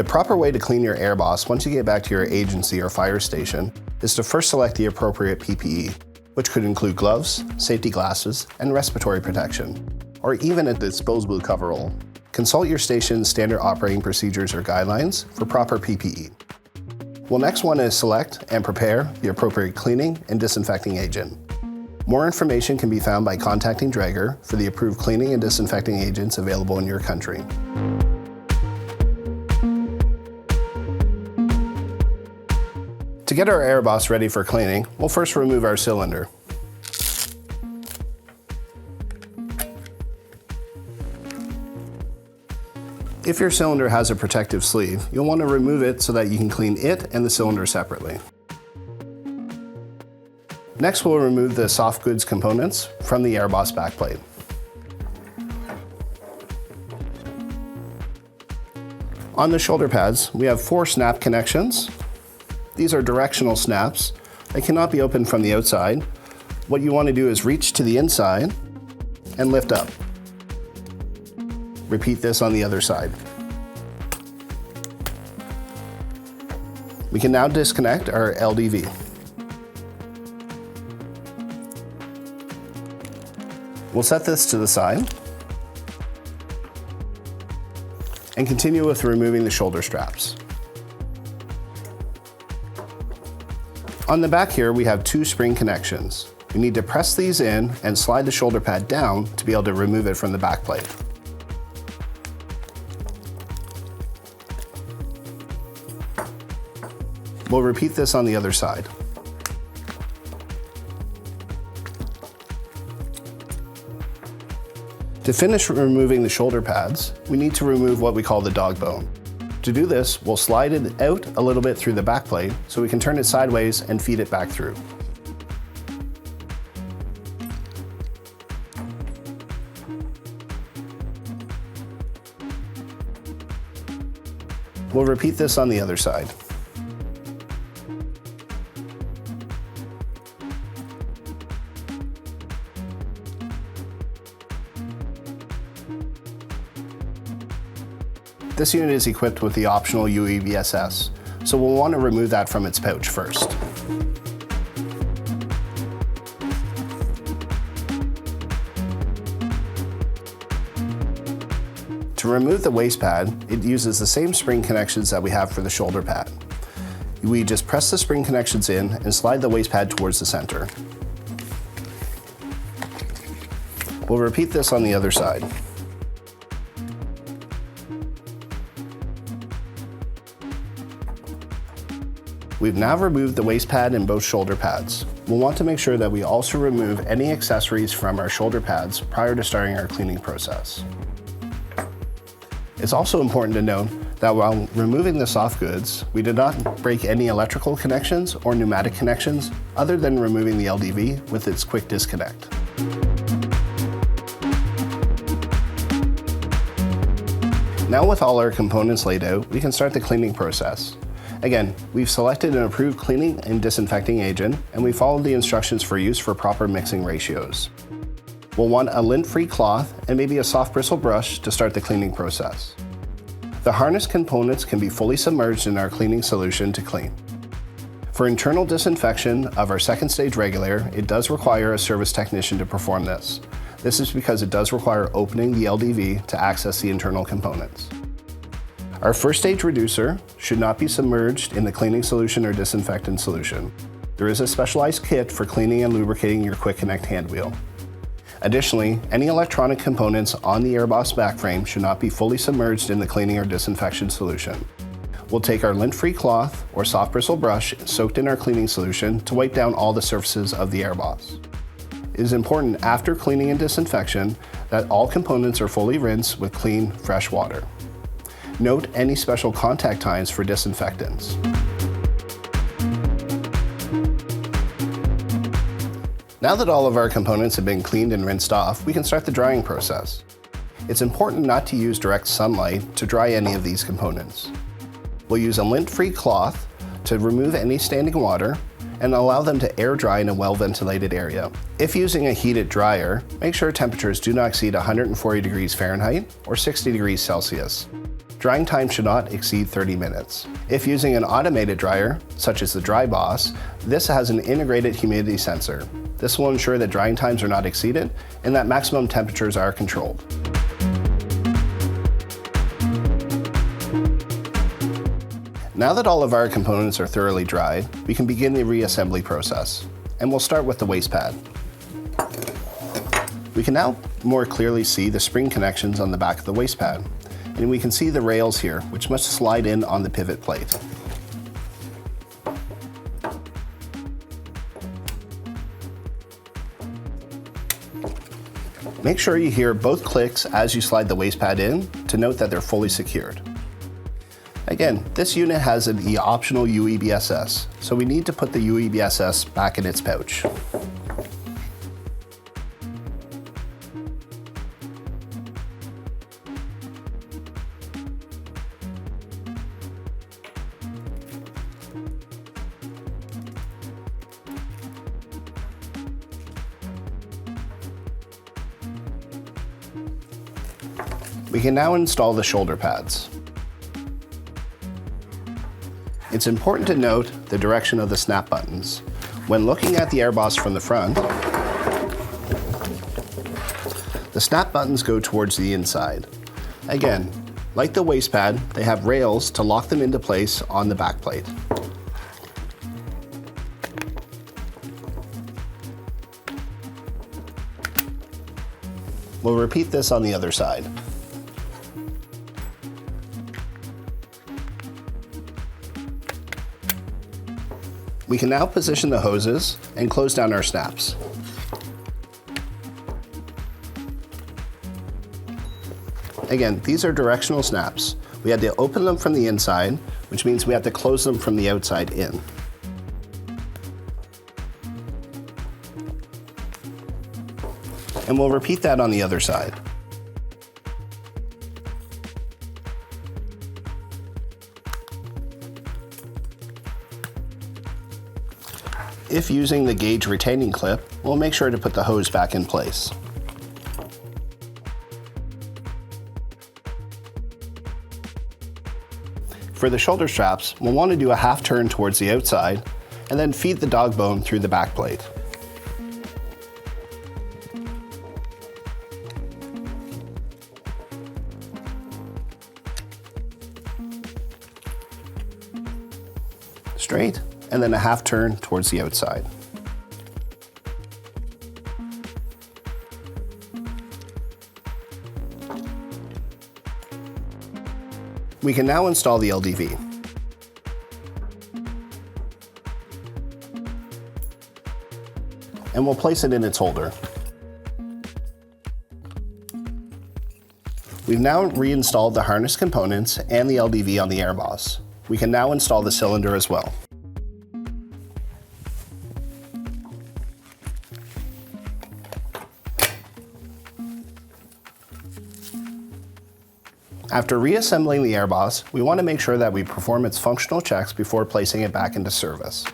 The proper way to clean your AirBoss once you get back to your agency or fire station is to first select the appropriate PPE, which could include gloves, safety glasses, and respiratory protection, or even a disposable coverall. Consult your station's standard operating procedures or guidelines for proper PPE. We'll next want to select and prepare the appropriate cleaning and disinfecting agent. More information can be found by contacting Dräger for the approved cleaning and disinfecting agents available in your country. To get our AirBoss ready for cleaning, we'll first remove our cylinder. If your cylinder has a protective sleeve, you'll want to remove it so that you can clean it and the cylinder separately. Next, we'll remove the soft goods components from the AirBoss backplate. On the shoulder pads, we have 4 snap connections. These are directional snaps. They cannot be opened from the outside. What you want to do is reach to the inside and lift up. Repeat this on the other side. We can now disconnect our LDV. We'll set this to the side and continue with removing the shoulder straps. On the back here, we have 2 spring connections. We need to press these in and slide the shoulder pad down to be able to remove it from the back plate. We'll repeat this on the other side. To finish removing the shoulder pads, we need to remove what we call the dog bone. To do this, we'll slide it out a little bit through the back plate so we can turn it sideways and feed it back through. We'll repeat this on the other side. This unit is equipped with the optional UEVSS, so we'll want to remove that from its pouch first. To remove the waist pad, it uses the same spring connections that we have for the shoulder pad. We just press the spring connections in and slide the waist pad towards the center. We'll repeat this on the other side. We've now removed the waist pad and both shoulder pads. We'll want to make sure that we also remove any accessories from our shoulder pads prior to starting our cleaning process. It's also important to note that while removing the soft goods, we did not break any electrical connections or pneumatic connections other than removing the LDV with its quick disconnect. Now with all our components laid out, we can start the cleaning process. Again, we've selected an approved cleaning and disinfecting agent, and we followed the instructions for use for proper mixing ratios. We'll want a lint-free cloth and maybe a soft bristle brush to start the cleaning process. The harness components can be fully submerged in our cleaning solution to clean. For internal disinfection of our second stage regulator, it does require a service technician to perform this. This is because it does require opening the LDV to access the internal components. Our first stage reducer should not be submerged in the cleaning solution or disinfectant solution. There is a specialized kit for cleaning and lubricating your Quick Connect hand wheel. Additionally, any electronic components on the AirBoss backframe should not be fully submerged in the cleaning or disinfection solution. We'll take our lint-free cloth or soft bristle brush soaked in our cleaning solution to wipe down all the surfaces of the AirBoss. It is important after cleaning and disinfection that all components are fully rinsed with clean, fresh water. Note any special contact times for disinfectants. Now that all of our components have been cleaned and rinsed off, we can start the drying process. It's important not to use direct sunlight to dry any of these components. We'll use a lint-free cloth to remove any standing water and allow them to air dry in a well-ventilated area. If using a heated dryer, make sure temperatures do not exceed 140 degrees Fahrenheit or 60 degrees Celsius. Drying time should not exceed 30 minutes. If using an automated dryer, such as the DryBoss, this has an integrated humidity sensor. This will ensure that drying times are not exceeded and that maximum temperatures are controlled. Now that all of our components are thoroughly dried, we can begin the reassembly process. And we'll start with the waste pad. We can now more clearly see the spring connections on the back of the waste pad. And we can see the rails here, which must slide in on the pivot plate. Make sure you hear both clicks as you slide the waste pad in to note that they're fully secured. Again, this unit has the optional UEBSS, so we need to put the UEBSS back in its pouch. We can now install the shoulder pads. It's important to note the direction of the snap buttons. When looking at the AirBoss from the front, the snap buttons go towards the inside. Again, like the waste pad, they have rails to lock them into place on the back plate. We'll repeat this on the other side. We can now position the hoses and close down our snaps. Again, these are directional snaps. We had to open them from the inside, which means we have to close them from the outside in. And we'll repeat that on the other side. If using the gauge retaining clip, we'll make sure to put the hose back in place. For the shoulder straps, we'll want to do a half turn towards the outside and then feed the dog bone through the back plate. Straight, and then a half turn towards the outside. We can now install the LDV. And we'll place it in its holder. We've now reinstalled the harness components and the LDV on the AirBoss. We can now install the cylinder as well. After reassembling the AirBoss, we want to make sure that we perform its functional checks before placing it back into service.